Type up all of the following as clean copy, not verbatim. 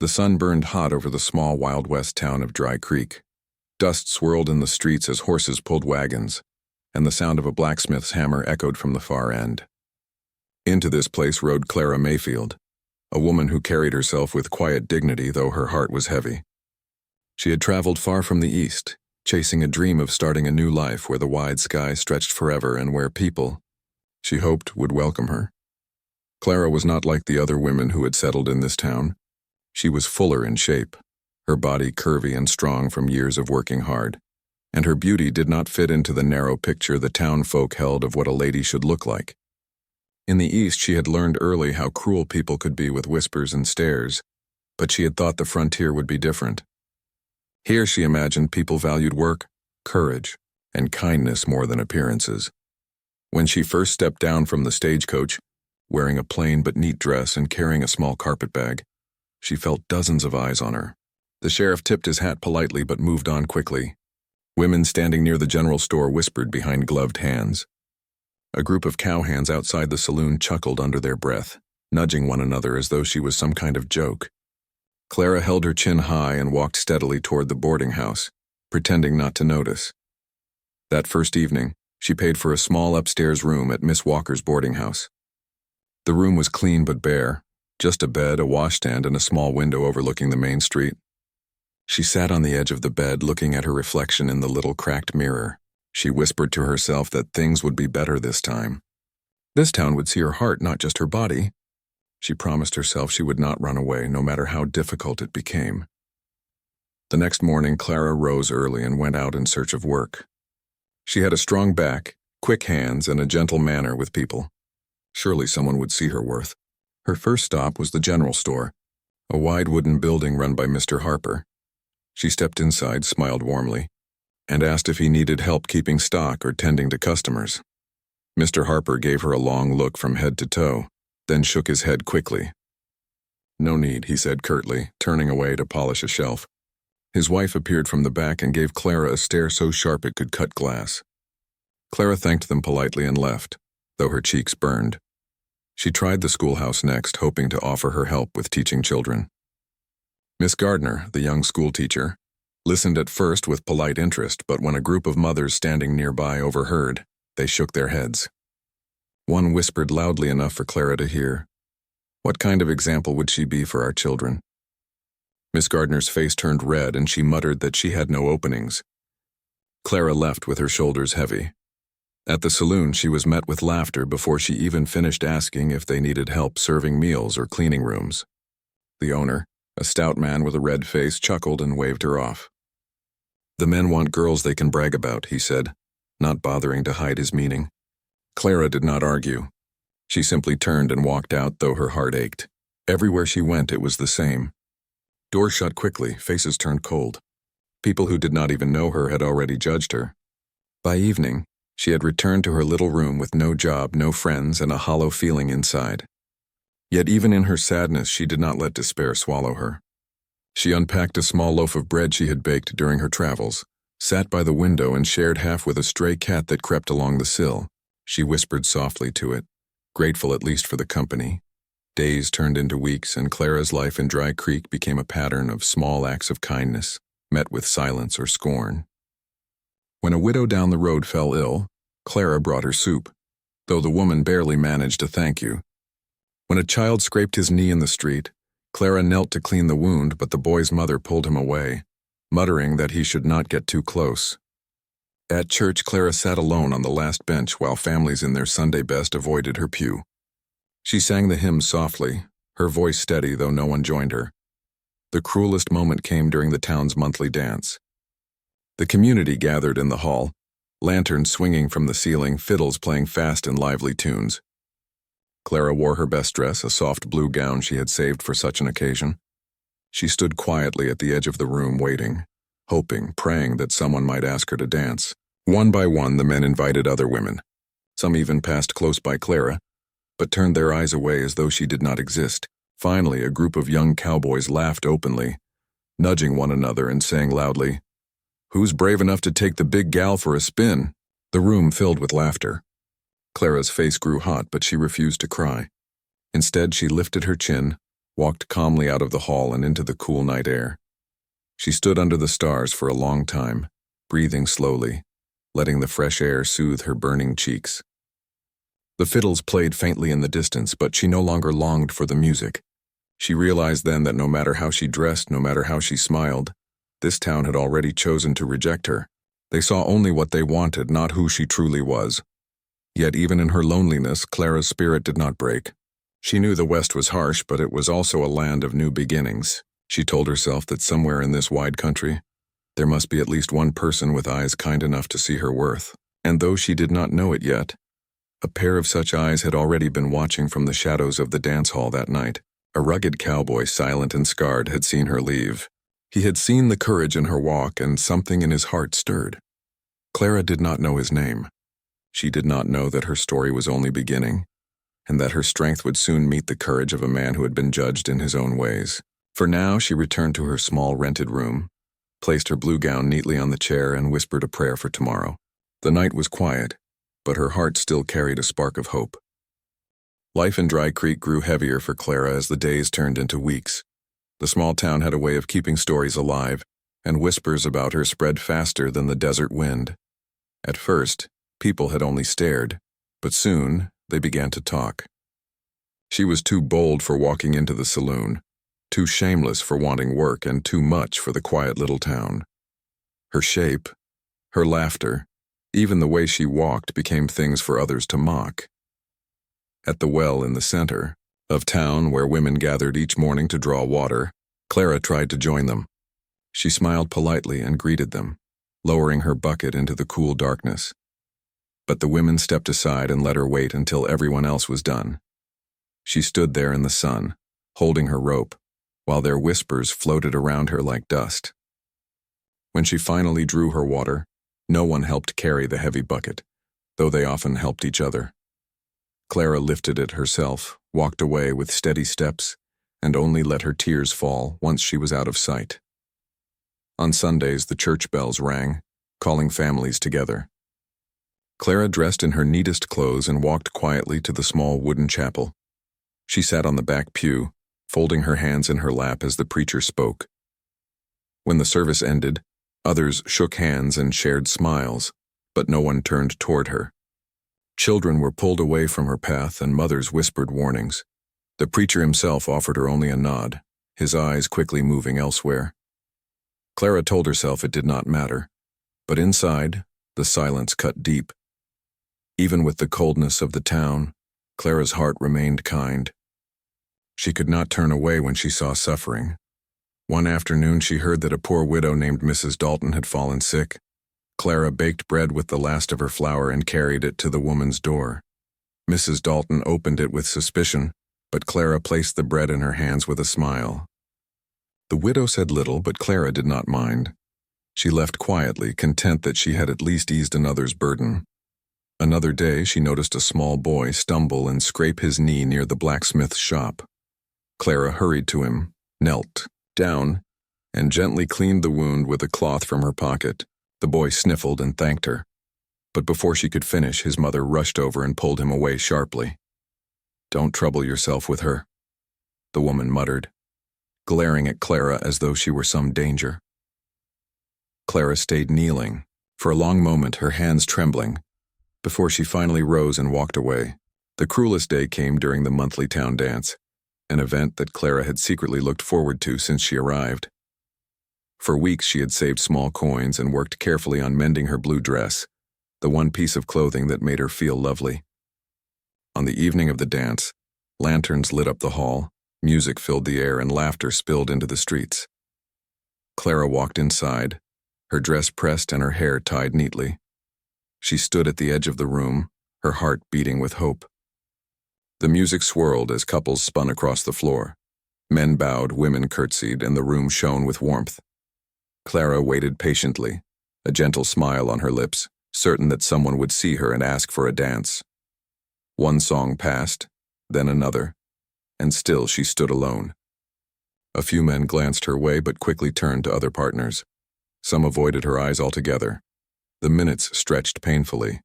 The sun burned hot over the small Wild West town of Dry Creek. Dust swirled in the streets as horses pulled wagons, and the sound of a blacksmith's hammer echoed from the far end. Into this place rode Clara Mayfield, a woman who carried herself with quiet dignity, though her heart was heavy. She had traveled far from the east, chasing a dream of starting a new life where the wide sky stretched forever and where people, she hoped, would welcome her. Clara was not like the other women who had settled in this town. She was fuller in shape, her body curvy and strong from years of working hard, and her beauty did not fit into the narrow picture the town folk held of what a lady should look like. In the East, she had learned early how cruel people could be with whispers and stares, but she had thought the frontier would be different. Here, she imagined, people valued work, courage, and kindness more than appearances. When she first stepped down from the stagecoach, wearing a plain but neat dress and carrying a small carpet bag, she felt dozens of eyes on her. The sheriff tipped his hat politely but moved on quickly. Women standing near the general store whispered behind gloved hands. A group of cowhands outside the saloon chuckled under their breath, nudging one another as though she was some kind of joke. Clara held her chin high and walked steadily toward the boarding house, pretending not to notice. That first evening, she paid for a small upstairs room at Miss Walker's boarding house. The room was clean but bare, just a bed, a washstand, and a small window overlooking the main street. She sat on the edge of the bed looking at her reflection in the little cracked mirror. She whispered to herself that things would be better this time. This town would see her heart, not just her body. She promised herself she would not run away, no matter how difficult it became. The next morning, Clara rose early and went out in search of work. She had a strong back, quick hands, and a gentle manner with people. Surely someone would see her worth. Her first stop was the general store, a wide wooden building run by Mr. Harper. She stepped inside, smiled warmly, and asked if he needed help keeping stock or tending to customers. Mr. Harper gave her a long look from head to toe, then shook his head quickly. "No need," he said curtly, turning away to polish a shelf. His wife appeared from the back and gave Clara a stare so sharp it could cut glass. Clara thanked them politely and left, though her cheeks burned. She tried the schoolhouse next, hoping to offer her help with teaching children. Miss Gardner, the young schoolteacher, listened at first with polite interest, but when a group of mothers standing nearby overheard, they shook their heads. One whispered loudly enough for Clara to hear. What kind of example would she be for our children? Miss Gardner's face turned red and she muttered that she had no openings. Clara left with her shoulders heavy. At the saloon, she was met with laughter before she even finished asking if they needed help serving meals or cleaning rooms. The owner, a stout man with a red face, chuckled and waved her off. "The men want girls they can brag about," he said, not bothering to hide his meaning. Clara did not argue. She simply turned and walked out, though her heart ached. Everywhere she went, it was the same. Doors shut quickly, faces turned cold. People who did not even know her had already judged her. By evening, she had returned to her little room with no job, no friends, and a hollow feeling inside. Yet even in her sadness, she did not let despair swallow her. She unpacked a small loaf of bread she had baked during her travels, sat by the window and shared half with a stray cat that crept along the sill. She whispered softly to it, grateful at least for the company. Days turned into weeks, and Clara's life in Dry Creek became a pattern of small acts of kindness, met with silence or scorn. When a widow down the road fell ill, Clara brought her soup, though the woman barely managed a thank you. When a child scraped his knee in the street, Clara knelt to clean the wound, but the boy's mother pulled him away, muttering that he should not get too close. At church, Clara sat alone on the last bench while families in their Sunday best avoided her pew. She sang the hymn softly, her voice steady though no one joined her. The cruelest moment came during the town's monthly dance. The community gathered in the hall, lanterns swinging from the ceiling, fiddles playing fast and lively tunes. Clara wore her best dress, a soft blue gown she had saved for such an occasion. She stood quietly at the edge of the room waiting, hoping, praying that someone might ask her to dance. One by one, the men invited other women. Some even passed close by Clara, but turned their eyes away as though she did not exist. Finally, a group of young cowboys laughed openly, nudging one another and saying loudly, "Who's brave enough to take the big gal for a spin?" The room filled with laughter. Clara's face grew hot, but she refused to cry. Instead, she lifted her chin, walked calmly out of the hall and into the cool night air. She stood under the stars for a long time, breathing slowly, letting the fresh air soothe her burning cheeks. The fiddles played faintly in the distance, but she no longer longed for the music. She realized then that no matter how she dressed, no matter how she smiled, this town had already chosen to reject her. They saw only what they wanted, not who she truly was. Yet even in her loneliness, Clara's spirit did not break. She knew the West was harsh, but it was also a land of new beginnings. She told herself that somewhere in this wide country, there must be at least one person with eyes kind enough to see her worth. And though she did not know it yet, a pair of such eyes had already been watching from the shadows of the dance hall that night. A rugged cowboy, silent and scarred, had seen her leave. He had seen the courage in her walk, and something in his heart stirred. Clara did not know his name. She did not know that her story was only beginning, and that her strength would soon meet the courage of a man who had been judged in his own ways. For now, she returned to her small rented room, placed her blue gown neatly on the chair, and whispered a prayer for tomorrow. The night was quiet, but her heart still carried a spark of hope. Life in Dry Creek grew heavier for Clara as the days turned into weeks. The small town had a way of keeping stories alive, and whispers about her spread faster than the desert wind. At first, people had only stared, but soon they began to talk. She was too bold for walking into the saloon, too shameless for wanting work, and too much for the quiet little town. Her shape, her laughter, even the way she walked became things for others to mock. At the well in the center of town, where women gathered each morning to draw water, Clara tried to join them. She smiled politely and greeted them, lowering her bucket into the cool darkness. But the women stepped aside and let her wait until everyone else was done. She stood there in the sun, holding her rope, while their whispers floated around her like dust. When she finally drew her water, no one helped carry the heavy bucket, though they often helped each other. Clara lifted it herself, walked away with steady steps, and only let her tears fall once she was out of sight. On Sundays, the church bells rang, calling families together. Clara dressed in her neatest clothes and walked quietly to the small wooden chapel. She sat on the back pew, folding her hands in her lap as the preacher spoke. When the service ended, others shook hands and shared smiles, but no one turned toward her. Children were pulled away from her path, and mothers whispered warnings. The preacher himself offered her only a nod, his eyes quickly moving elsewhere. Clara told herself it did not matter, but inside, the silence cut deep. Even with the coldness of the town, Clara's heart remained kind. She could not turn away when she saw suffering. One afternoon, she heard that a poor widow named Mrs. Dalton had fallen sick. Clara baked bread with the last of her flour and carried it to the woman's door. Mrs. Dalton opened it with suspicion, but Clara placed the bread in her hands with a smile. The widow said little, but Clara did not mind. She left quietly, content that she had at least eased another's burden. Another day, she noticed a small boy stumble and scrape his knee near the blacksmith's shop. Clara hurried to him, knelt down, and gently cleaned the wound with a cloth from her pocket. The boy sniffled and thanked her. But before she could finish, his mother rushed over and pulled him away sharply. "Don't trouble yourself with her," the woman muttered, glaring at Clara as though she were some danger. Clara stayed kneeling, for a long moment, her hands trembling, before she finally rose and walked away. The cruelest day came during the monthly town dance, an event that Clara had secretly looked forward to since she arrived. For weeks she had saved small coins and worked carefully on mending her blue dress, the one piece of clothing that made her feel lovely. On the evening of the dance, lanterns lit up the hall, music filled the air, and laughter spilled into the streets. Clara walked inside, her dress pressed and her hair tied neatly. She stood at the edge of the room, her heart beating with hope. The music swirled as couples spun across the floor. Men bowed, women curtsied, and the room shone with warmth. Clara waited patiently, a gentle smile on her lips, certain that someone would see her and ask for a dance. One song passed, then another, and still she stood alone. A few men glanced her way but quickly turned to other partners. Some avoided her eyes altogether. The minutes stretched painfully.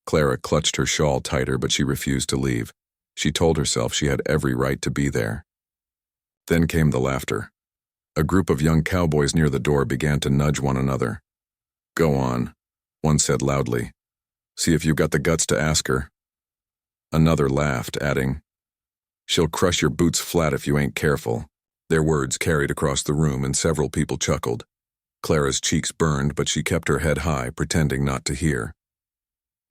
Clara clutched her shawl tighter, but she refused to leave. She told herself she had every right to be there. Then came the laughter. A group of young cowboys near the door began to nudge one another. "Go on," one said loudly. "See if you've got the guts to ask her." Another laughed, adding, "She'll crush your boots flat if you ain't careful." Their words carried across the room and several people chuckled. Clara's cheeks burned, but she kept her head high, pretending not to hear.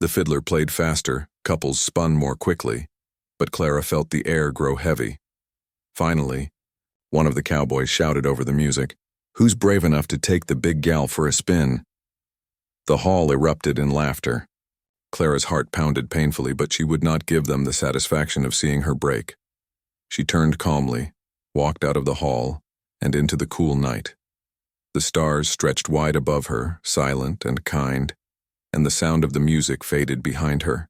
The fiddler played faster, couples spun more quickly, but Clara felt the air grow heavy. Finally, one of the cowboys shouted over the music, "Who's brave enough to take the big gal for a spin?" The hall erupted in laughter. Clara's heart pounded painfully, but she would not give them the satisfaction of seeing her break. She turned calmly, walked out of the hall, and into the cool night. The stars stretched wide above her, silent and kind, and the sound of the music faded behind her.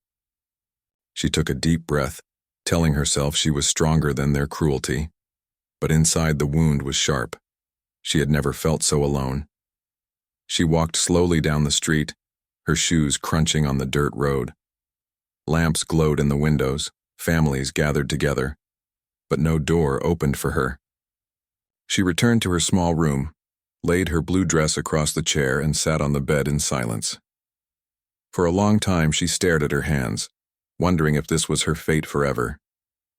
She took a deep breath, telling herself she was stronger than their cruelty, but inside the wound was sharp. She had never felt so alone. She walked slowly down the street, her shoes crunching on the dirt road. Lamps glowed in the windows, families gathered together, but no door opened for her. She returned to her small room, laid her blue dress across the chair, and sat on the bed in silence. For a long time she stared at her hands, wondering if this was her fate forever,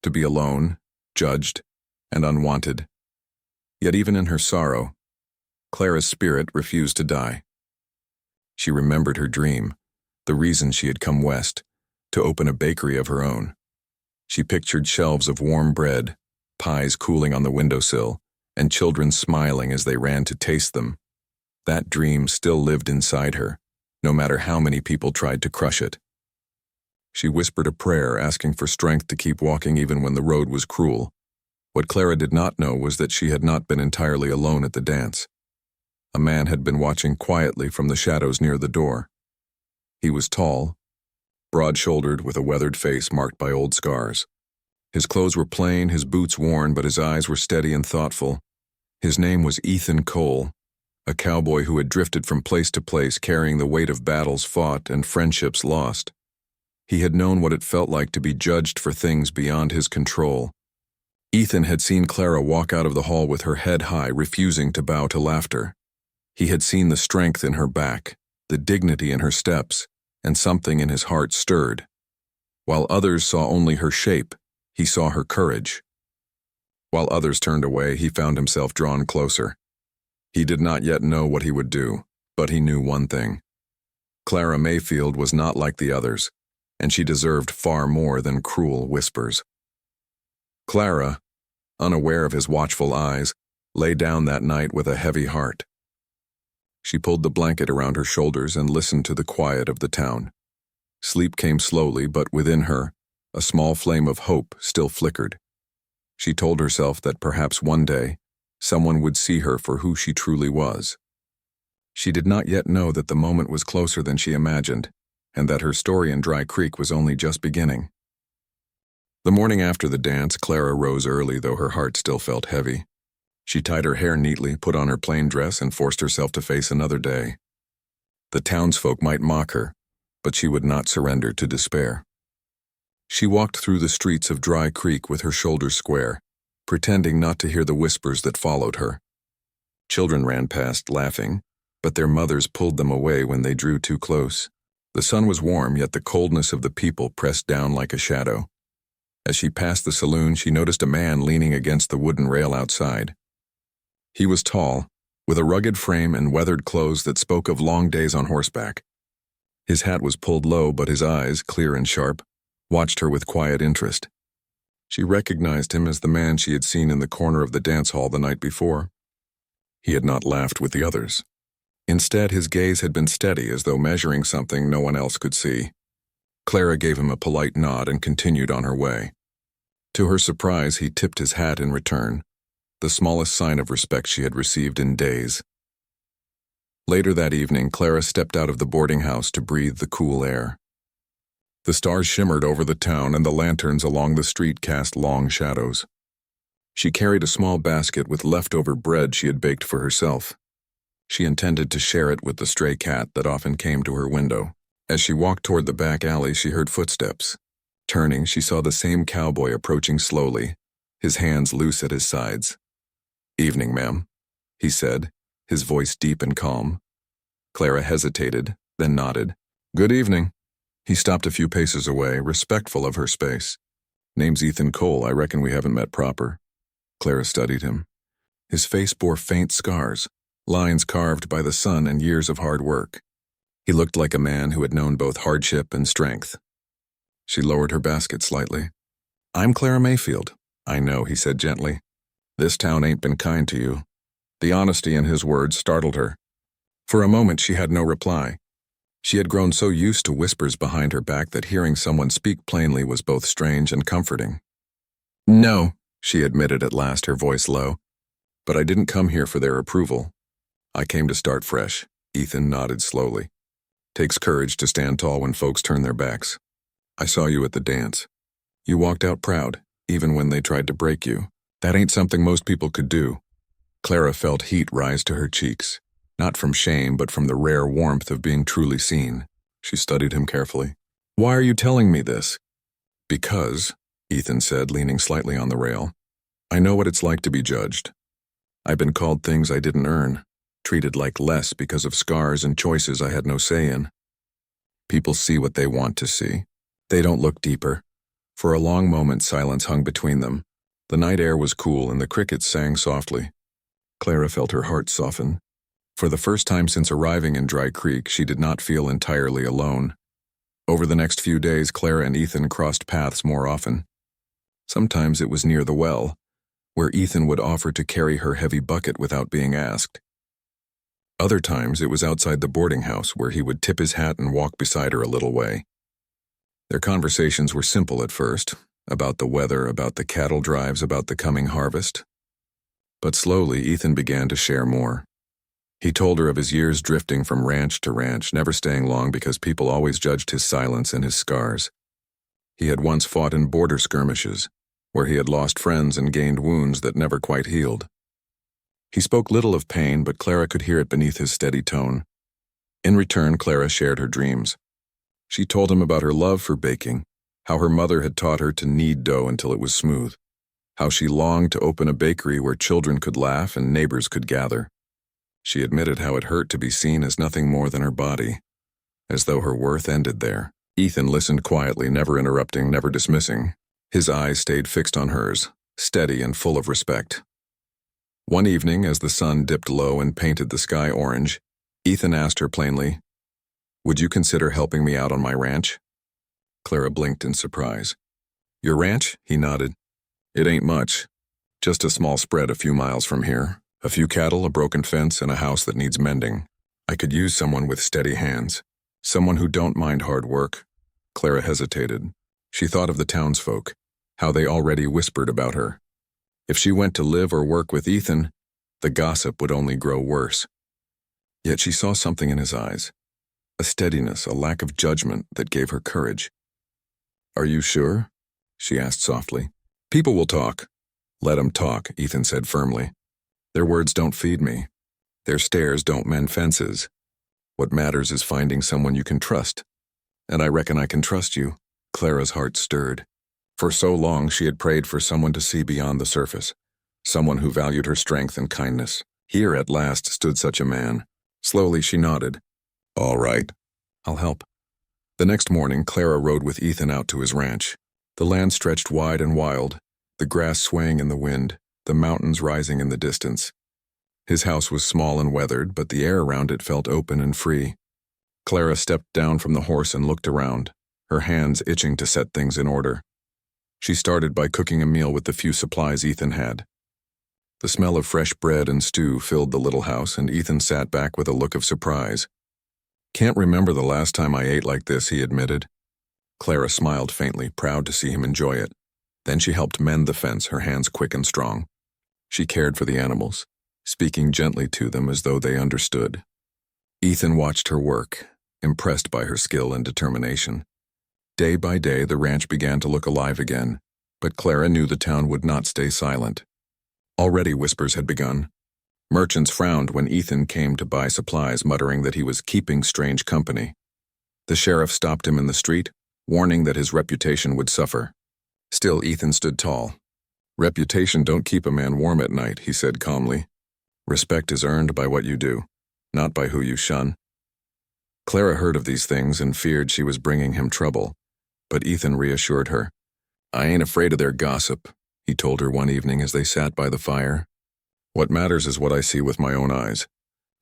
to be alone, judged, and unwanted. Yet even in her sorrow, Clara's spirit refused to die. She remembered her dream, the reason she had come west, to open a bakery of her own. She pictured shelves of warm bread, pies cooling on the windowsill, and children smiling as they ran to taste them. That dream still lived inside her, no matter how many people tried to crush it. She whispered a prayer, asking for strength to keep walking even when the road was cruel. What Clara did not know was that she had not been entirely alone at the dance. A man had been watching quietly from the shadows near the door. He was tall, broad-shouldered, with a weathered face marked by old scars. His clothes were plain, his boots worn, but his eyes were steady and thoughtful. His name was Ethan Cole, a cowboy who had drifted from place to place, carrying the weight of battles fought and friendships lost. He had known what it felt like to be judged for things beyond his control. Ethan had seen Clara walk out of the hall with her head high, refusing to bow to laughter. He had seen the strength in her back, the dignity in her steps, and something in his heart stirred. While others saw only her shape, he saw her courage. While others turned away, he found himself drawn closer. He did not yet know what he would do, but he knew one thing. Clara Mayfield was not like the others, and she deserved far more than cruel whispers. Clara, unaware of his watchful eyes, lay down that night with a heavy heart. She pulled the blanket around her shoulders and listened to the quiet of the town. Sleep came slowly, but within her, a small flame of hope still flickered. She told herself that perhaps one day, someone would see her for who she truly was. She did not yet know that the moment was closer than she imagined, and that her story in Dry Creek was only just beginning. The morning after the dance, Clara rose early, though her heart still felt heavy. She tied her hair neatly, put on her plain dress, and forced herself to face another day. The townsfolk might mock her, but she would not surrender to despair. She walked through the streets of Dry Creek with her shoulders square, pretending not to hear the whispers that followed her. Children ran past, laughing, but their mothers pulled them away when they drew too close. The sun was warm, yet the coldness of the people pressed down like a shadow. As she passed the saloon, she noticed a man leaning against the wooden rail outside. He was tall, with a rugged frame and weathered clothes that spoke of long days on horseback. His hat was pulled low, but his eyes, clear and sharp, watched her with quiet interest. She recognized him as the man she had seen in the corner of the dance hall the night before. He had not laughed with the others. Instead, his gaze had been steady, as though measuring something no one else could see. Clara gave him a polite nod and continued on her way. To her surprise, he tipped his hat in return, the smallest sign of respect she had received in days. Later that evening, Clara stepped out of the boarding house to breathe the cool air. The stars shimmered over the town, and the lanterns along the street cast long shadows. She carried a small basket with leftover bread she had baked for herself. She intended to share it with the stray cat that often came to her window. As she walked toward the back alley, she heard footsteps. Turning, she saw the same cowboy approaching slowly, his hands loose at his sides. "Evening, ma'am," he said, his voice deep and calm. Clara hesitated, then nodded. "Good evening." He stopped a few paces away, respectful of her space. "Name's Ethan Cole. I reckon we haven't met proper." Clara studied him. His face bore faint scars, lines carved by the sun and years of hard work. He looked like a man who had known both hardship and strength. She lowered her basket slightly. "I'm Clara Mayfield." "I know," he said gently. "This town ain't been kind to you." The honesty in his words startled her. For a moment she had no reply. She had grown so used to whispers behind her back that hearing someone speak plainly was both strange and comforting. "No," she admitted at last, her voice low. "But I didn't come here for their approval. I came to start fresh." Ethan nodded slowly. "Takes courage to stand tall when folks turn their backs. I saw you at the dance. You walked out proud, even when they tried to break you. That ain't something most people could do." Clara felt heat rise to her cheeks, not from shame but from the rare warmth of being truly seen. She studied him carefully. "Why are you telling me this?" "Because," Ethan said, leaning slightly on the rail, "I know what it's like to be judged. I've been called things I didn't earn, treated like less because of scars and choices I had no say in. People see what they want to see. They don't look deeper." For a long moment silence hung between them. The night air was cool and the crickets sang softly. Clara felt her heart soften. For the first time since arriving in Dry Creek, she did not feel entirely alone. Over the next few days, Clara and Ethan crossed paths more often. Sometimes it was near the well, where Ethan would offer to carry her heavy bucket without being asked. Other times it was outside the boarding house, where he would tip his hat and walk beside her a little way. Their conversations were simple at first, about the weather, about the cattle drives, about the coming harvest. But slowly Ethan began to share more. He told her of his years drifting from ranch to ranch, never staying long because people always judged his silence and his scars. He had once fought in border skirmishes, where he had lost friends and gained wounds that never quite healed. He spoke little of pain, but Clara could hear it beneath his steady tone. In return, Clara shared her dreams. She told him about her love for baking, how her mother had taught her to knead dough until it was smooth, how she longed to open a bakery where children could laugh and neighbors could gather. She admitted how it hurt to be seen as nothing more than her body, as though her worth ended there. Ethan listened quietly, never interrupting, never dismissing. His eyes stayed fixed on hers, steady and full of respect. One evening, as the sun dipped low and painted the sky orange, Ethan asked her plainly, "Would you consider helping me out on my ranch?" Clara blinked in surprise. "Your ranch?" He nodded. "It ain't much. Just a small spread a few miles from here. A few cattle, a broken fence, and a house that needs mending. I could use someone with steady hands. Someone who don't mind hard work." Clara hesitated. She thought of the townsfolk, how they already whispered about her. If she went to live or work with Ethan, the gossip would only grow worse. Yet she saw something in his eyes, a steadiness, a lack of judgment that gave her courage. "Are you sure?" she asked softly. "People will talk." "Let 'em talk," Ethan said firmly. "Their words don't feed me. Their stares don't mend fences. What matters is finding someone you can trust. And I reckon I can trust you." Clara's heart stirred. For so long she had prayed for someone to see beyond the surface, someone who valued her strength and kindness. Here at last stood such a man. Slowly she nodded. "All right, I'll help." The next morning, Clara rode with Ethan out to his ranch. The land stretched wide and wild, the grass swaying in the wind, the mountains rising in the distance. His house was small and weathered, but the air around it felt open and free. Clara stepped down from the horse and looked around, her hands itching to set things in order. She started by cooking a meal with the few supplies Ethan had. The smell of fresh bread and stew filled the little house, and Ethan sat back with a look of surprise. "Can't remember the last time I ate like this," he admitted. Clara smiled faintly, proud to see him enjoy it. Then she helped mend the fence, her hands quick and strong. She cared for the animals, speaking gently to them as though they understood. Ethan watched her work, impressed by her skill and determination. Day by day, the ranch began to look alive again, but Clara knew the town would not stay silent. Already whispers had begun. Merchants frowned when Ethan came to buy supplies, muttering that he was keeping strange company. The sheriff stopped him in the street, warning that his reputation would suffer. Still, Ethan stood tall. Reputation don't keep a man warm at night, he said calmly. Respect is earned by what you do, not by who you shun. Clara heard of these things and feared she was bringing him trouble, but Ethan reassured her. I ain't afraid of their gossip, he told her one evening as they sat by the fire. What matters is what I see with my own eyes,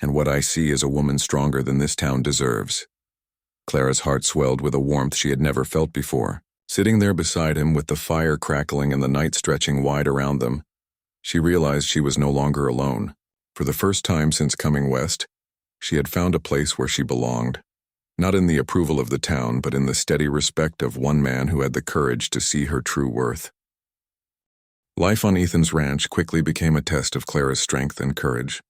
and what I see is a woman stronger than this town deserves. Clara's heart swelled with a warmth she had never felt before. Sitting there beside him with the fire crackling and the night stretching wide around them, she realized she was no longer alone. For the first time since coming west, she had found a place where she belonged. Not in the approval of the town, but in the steady respect of one man who had the courage to see her true worth. Life on Ethan's ranch quickly became a test of Clara's strength and courage.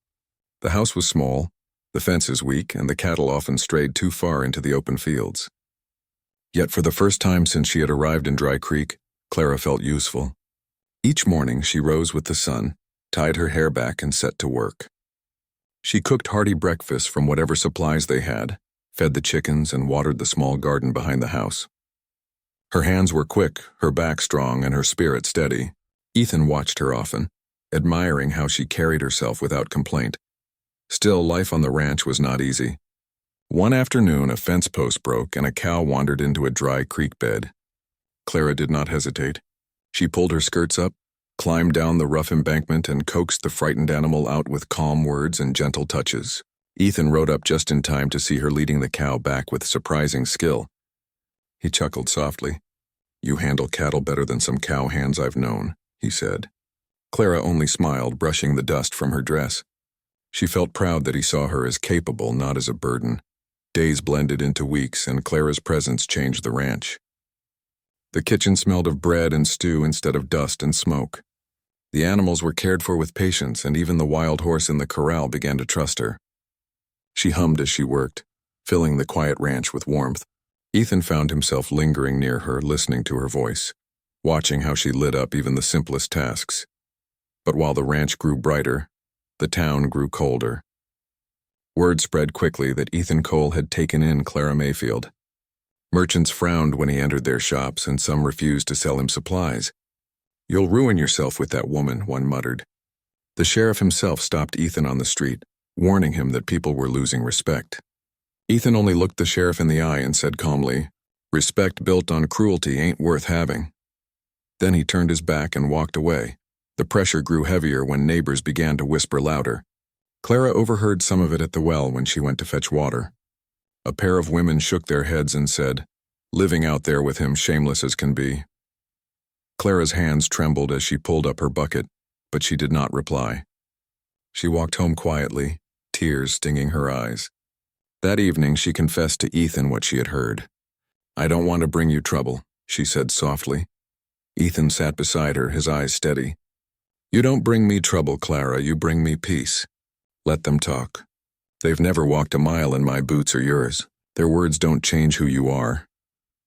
The house was small, the fences weak, and the cattle often strayed too far into the open fields. Yet for the first time since she had arrived in Dry Creek, Clara felt useful. Each morning she rose with the sun, tied her hair back, and set to work. She cooked hearty breakfast from whatever supplies they had, fed the chickens, and watered the small garden behind the house. Her hands were quick, her back strong, and her spirit steady. Ethan watched her often, admiring how she carried herself without complaint. Still, life on the ranch was not easy. One afternoon, a fence post broke and a cow wandered into a dry creek bed. Clara did not hesitate. She pulled her skirts up, climbed down the rough embankment, and coaxed the frightened animal out with calm words and gentle touches. Ethan rode up just in time to see her leading the cow back with surprising skill. He chuckled softly. You handle cattle better than some cow hands I've known, he said. Clara only smiled, brushing the dust from her dress. She felt proud that he saw her as capable, not as a burden. Days blended into weeks, and Clara's presence changed the ranch. The kitchen smelled of bread and stew instead of dust and smoke. The animals were cared for with patience, and even the wild horse in the corral began to trust her. She hummed as she worked, filling the quiet ranch with warmth. Ethan found himself lingering near her, listening to her voice, watching how she lit up even the simplest tasks. But while the ranch grew brighter, the town grew colder. Word spread quickly that Ethan Cole had taken in Clara Mayfield. Merchants frowned when he entered their shops, and some refused to sell him supplies. You'll ruin yourself with that woman, one muttered. The sheriff himself stopped Ethan on the street, warning him that people were losing respect. Ethan only looked the sheriff in the eye and said calmly, Respect built on cruelty ain't worth having. Then he turned his back and walked away. The pressure grew heavier when neighbors began to whisper louder. Clara overheard some of it at the well when she went to fetch water. A pair of women shook their heads and said, Living out there with him shameless as can be. Clara's hands trembled as she pulled up her bucket, but she did not reply. She walked home quietly, tears stinging her eyes. That evening she confessed to Ethan what she had heard. I don't want to bring you trouble, she said softly. Ethan sat beside her, his eyes steady. You don't bring me trouble, Clara, you bring me peace. Let them talk. They've never walked a mile in my boots or yours. Their words don't change who you are.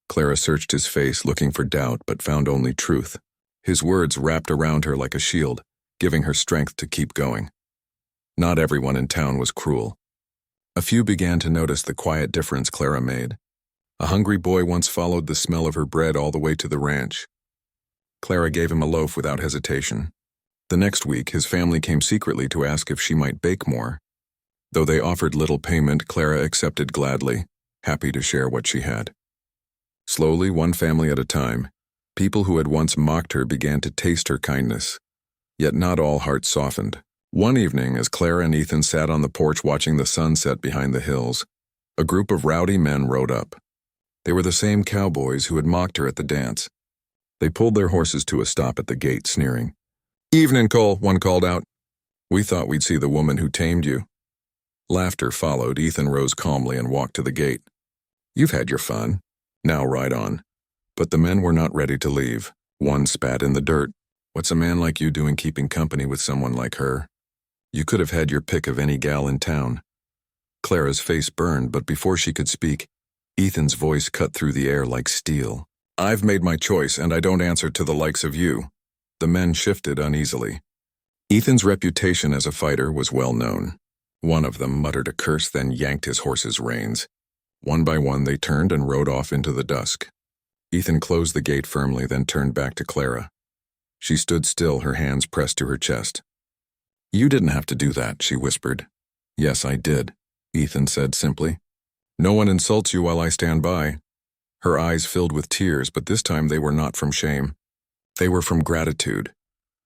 Clara searched his face, looking for doubt, but found only truth. His words wrapped around her like a shield, giving her strength to keep going. Not everyone in town was cruel. A few began to notice the quiet difference Clara made. A hungry boy once followed the smell of her bread all the way to the ranch. Clara gave him a loaf without hesitation. The next week, his family came secretly to ask if she might bake more. Though they offered little payment, Clara accepted gladly, happy to share what she had. Slowly, one family at a time, people who had once mocked her began to taste her kindness. Yet not all hearts softened. One evening, as Clara and Ethan sat on the porch watching the sun set behind the hills, a group of rowdy men rode up. They were the same cowboys who had mocked her at the dance. They pulled their horses to a stop at the gate, sneering. Evening, Cole, one called out. We thought we'd see the woman who tamed you. Laughter followed. Ethan rose calmly and walked to the gate. You've had your fun. Now ride on. But the men were not ready to leave. One spat in the dirt. What's a man like you doing keeping company with someone like her? You could have had your pick of any gal in town. Clara's face burned, but before she could speak, Ethan's voice cut through the air like steel. I've made my choice, and I don't answer to the likes of you. The men shifted uneasily. Ethan's reputation as a fighter was well known. One of them muttered a curse, then yanked his horse's reins. One by one they turned and rode off into the dusk. Ethan closed the gate firmly, then turned back to Clara. She stood still, her hands pressed to her chest. "You didn't have to do that," she whispered. "Yes, I did," Ethan said simply. "No one insults you while I stand by." Her eyes filled with tears, but this time they were not from shame. They were from gratitude,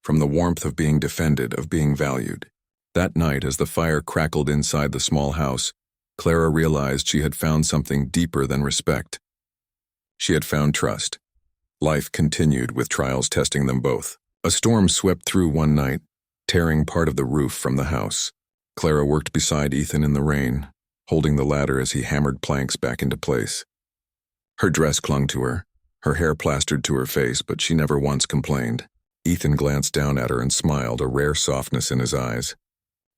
from the warmth of being defended, of being valued. That night, as the fire crackled inside the small house, Clara realized she had found something deeper than respect. She had found trust. Life continued, with trials testing them both. A storm swept through one night, tearing part of the roof from the house. Clara worked beside Ethan in the rain, holding the ladder as he hammered planks back into place. Her dress clung to her hair plastered to her face, but she never once complained. Ethan glanced down at her and smiled, a rare softness in his eyes.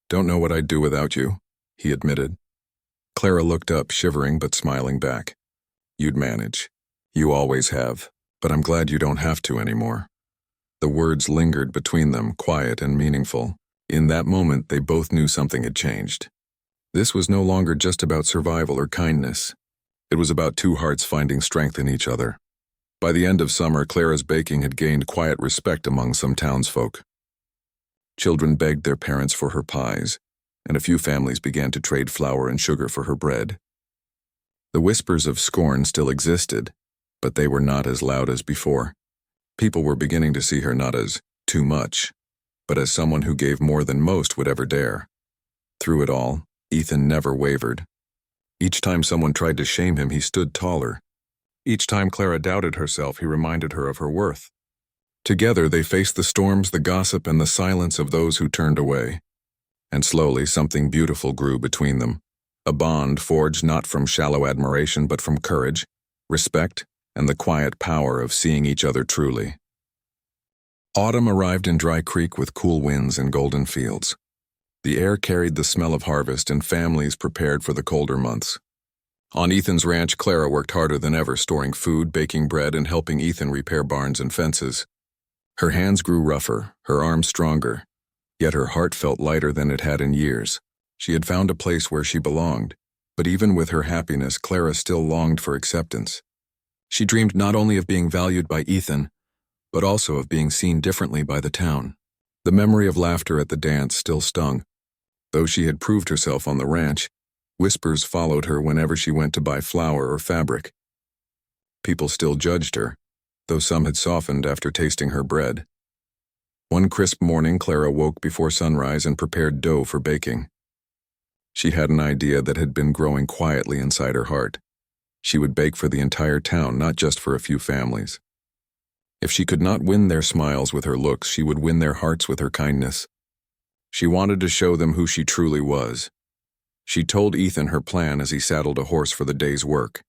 "Don't know what I'd do without you," he admitted. Clara looked up, shivering but smiling back. "You'd manage. You always have, but I'm glad you don't have to anymore." The words lingered between them, quiet and meaningful. In that moment, they both knew something had changed. This was no longer just about survival or kindness. It was about two hearts finding strength in each other. By the end of summer, Clara's baking had gained quiet respect among some townsfolk. Children begged their parents for her pies, and a few families began to trade flour and sugar for her bread. The whispers of scorn still existed, but they were not as loud as before. People were beginning to see her not as too much, but as someone who gave more than most would ever dare. Through it all, Ethan never wavered. Each time someone tried to shame him, he stood taller. Each time Clara doubted herself, he reminded her of her worth. Together, they faced the storms, the gossip, and the silence of those who turned away. And slowly, something beautiful grew between them. A bond forged not from shallow admiration, but from courage, respect, and the quiet power of seeing each other truly. Autumn arrived in Dry Creek with cool winds and golden fields. The air carried the smell of harvest, and families prepared for the colder months. On Ethan's ranch, Clara worked harder than ever, storing food, baking bread, and helping Ethan repair barns and fences. Her hands grew rougher, her arms stronger, yet her heart felt lighter than it had in years. She had found a place where she belonged, but even with her happiness, Clara still longed for acceptance. She dreamed not only of being valued by Ethan, but also of being seen differently by the town. The memory of laughter at the dance still stung. Though she had proved herself on the ranch, whispers followed her whenever she went to buy flour or fabric. People still judged her, though some had softened after tasting her bread. One crisp morning, Clara woke before sunrise and prepared dough for baking. She had an idea that had been growing quietly inside her heart. She would bake for the entire town, not just for a few families. If she could not win their smiles with her looks, she would win their hearts with her kindness. She wanted to show them who she truly was. She told Ethan her plan as he saddled a horse for the day's work.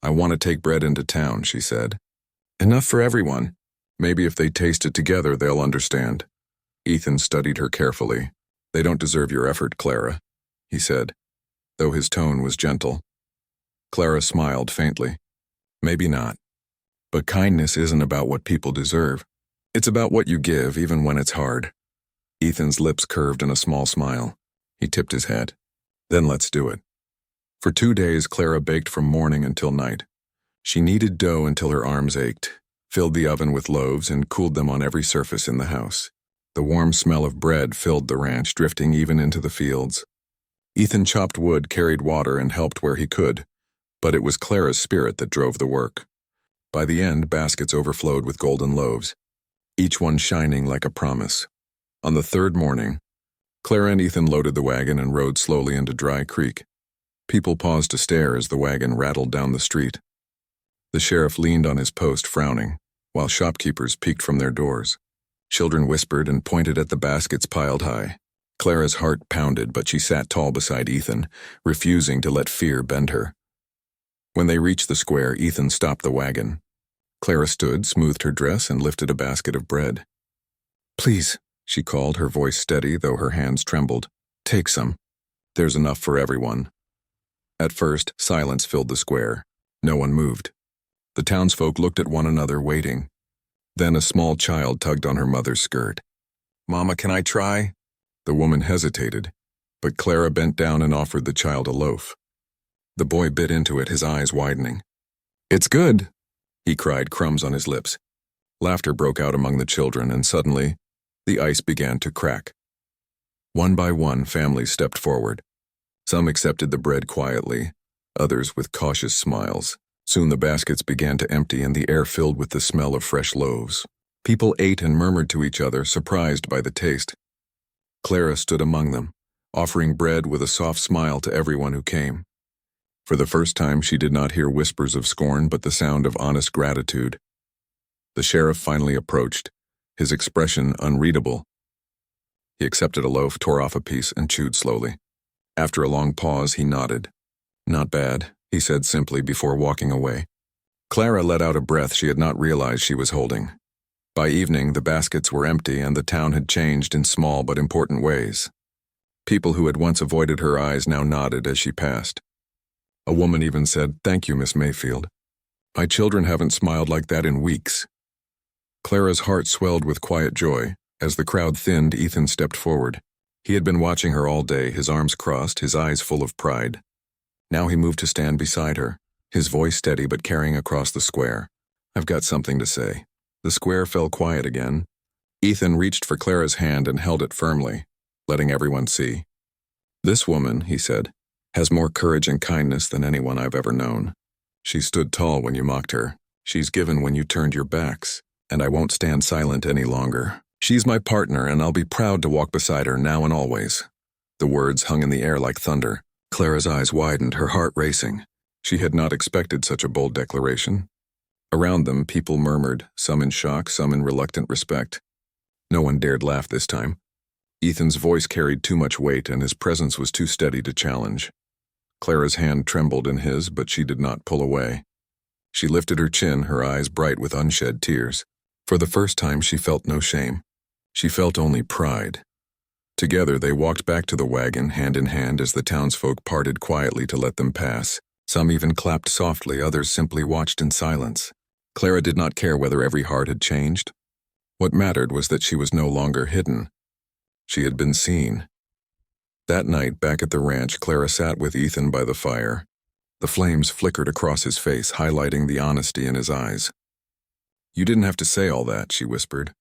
"I want to take bread into town," she said. "Enough for everyone. Maybe if they taste it together, they'll understand." Ethan studied her carefully. "They don't deserve your effort, Clara," he said, though his tone was gentle. Clara smiled faintly. "Maybe not. But kindness isn't about what people deserve. It's about what you give, even when it's hard." Ethan's lips curved in a small smile. He tipped his head. "Then let's do it." For 2 days, Clara baked from morning until night. She kneaded dough until her arms ached, filled the oven with loaves, and cooled them on every surface in the house. The warm smell of bread filled the ranch, drifting even into the fields. Ethan chopped wood, carried water, and helped where he could, but it was Clara's spirit that drove the work. By the end, baskets overflowed with golden loaves, each one shining like a promise. On the third morning, Clara and Ethan loaded the wagon and rode slowly into Dry Creek. People paused to stare as the wagon rattled down the street. The sheriff leaned on his post, frowning, while shopkeepers peeked from their doors. Children whispered and pointed at the baskets piled high. Clara's heart pounded, but she sat tall beside Ethan, refusing to let fear bend her. When they reached the square, Ethan stopped the wagon. Clara stood, smoothed her dress, and lifted a basket of bread. "Please," she called, her voice steady, though her hands trembled. "Take some. There's enough for everyone." At first, silence filled the square. No one moved. The townsfolk looked at one another, waiting. Then a small child tugged on her mother's skirt. "Mama, can I try?" The woman hesitated, but Clara bent down and offered the child a loaf. The boy bit into it, his eyes widening. "It's good," he cried, crumbs on his lips. Laughter broke out among the children, and suddenly, the ice began to crack. One by one, families stepped forward. Some accepted the bread quietly, others with cautious smiles. Soon the baskets began to empty and the air filled with the smell of fresh loaves. People ate and murmured to each other, surprised by the taste. Clara stood among them, offering bread with a soft smile to everyone who came. For the first time, she did not hear whispers of scorn, but the sound of honest gratitude. The sheriff finally approached, his expression unreadable. He accepted a loaf, tore off a piece, and chewed slowly. After a long pause, he nodded. "Not bad," he said simply before walking away. Clara let out a breath she had not realized she was holding. By evening, the baskets were empty and the town had changed in small but important ways. People who had once avoided her eyes now nodded as she passed. A woman even said, "Thank you, Miss Mayfield. My children haven't smiled like that in weeks." Clara's heart swelled with quiet joy. As the crowd thinned, Ethan stepped forward. He had been watching her all day, his arms crossed, his eyes full of pride. Now he moved to stand beside her, his voice steady but carrying across the square. "I've got something to say." The square fell quiet again. Ethan reached for Clara's hand and held it firmly, letting everyone see. "This woman," he said, "has more courage and kindness than anyone I've ever known. She stood tall when you mocked her. She's given when you turned your backs, and I won't stand silent any longer. She's my partner, and I'll be proud to walk beside her now and always." The words hung in the air like thunder. Clara's eyes widened, her heart racing. She had not expected such a bold declaration. Around them, people murmured, some in shock, some in reluctant respect. No one dared laugh this time. Ethan's voice carried too much weight, and his presence was too steady to challenge. Clara's hand trembled in his, but she did not pull away. She lifted her chin, her eyes bright with unshed tears. For the first time, she felt no shame. She felt only pride. Together, they walked back to the wagon, hand in hand, as the townsfolk parted quietly to let them pass. Some even clapped softly, others simply watched in silence. Clara did not care whether every heart had changed. What mattered was that she was no longer hidden. She had been seen. That night, back at the ranch, Clara sat with Ethan by the fire. The flames flickered across his face, highlighting the honesty in his eyes. "You didn't have to say all that," she whispered.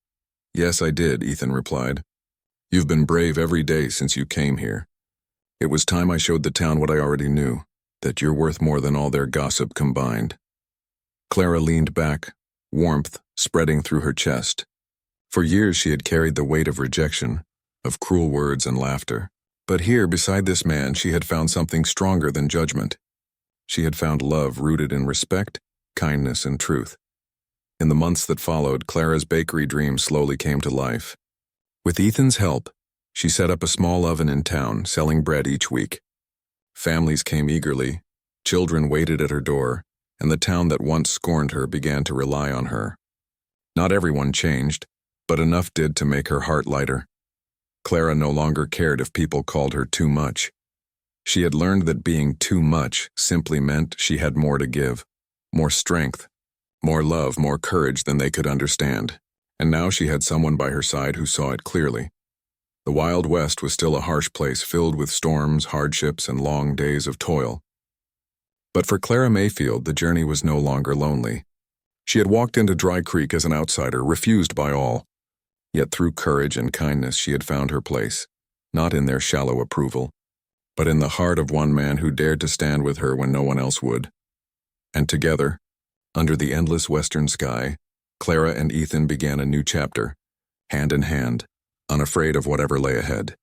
"Yes, I did," Ethan replied. "You've been brave every day since you came here. It was time I showed the town what I already knew, that you're worth more than all their gossip combined." Clara leaned back, warmth spreading through her chest. For years she had carried the weight of rejection, of cruel words and laughter. But here, beside this man, she had found something stronger than judgment. She had found love rooted in respect, kindness, and truth. In the months that followed, Clara's bakery dream slowly came to life. With Ethan's help, she set up a small oven in town, selling bread each week. Families came eagerly, children waited at her door, and the town that once scorned her began to rely on her. Not everyone changed, but enough did to make her heart lighter. Clara no longer cared if people called her too much. She had learned that being too much simply meant she had more to give, more strength, more love, more courage than they could understand. And now she had someone by her side who saw it clearly. The Wild West was still a harsh place filled with storms, hardships, and long days of toil. But for Clara Mayfield, the journey was no longer lonely. She had walked into Dry Creek as an outsider, refused by all. Yet through courage and kindness she had found her place, not in their shallow approval, but in the heart of one man who dared to stand with her when no one else would. And together, under the endless western sky, Clara and Ethan began a new chapter, hand in hand, unafraid of whatever lay ahead.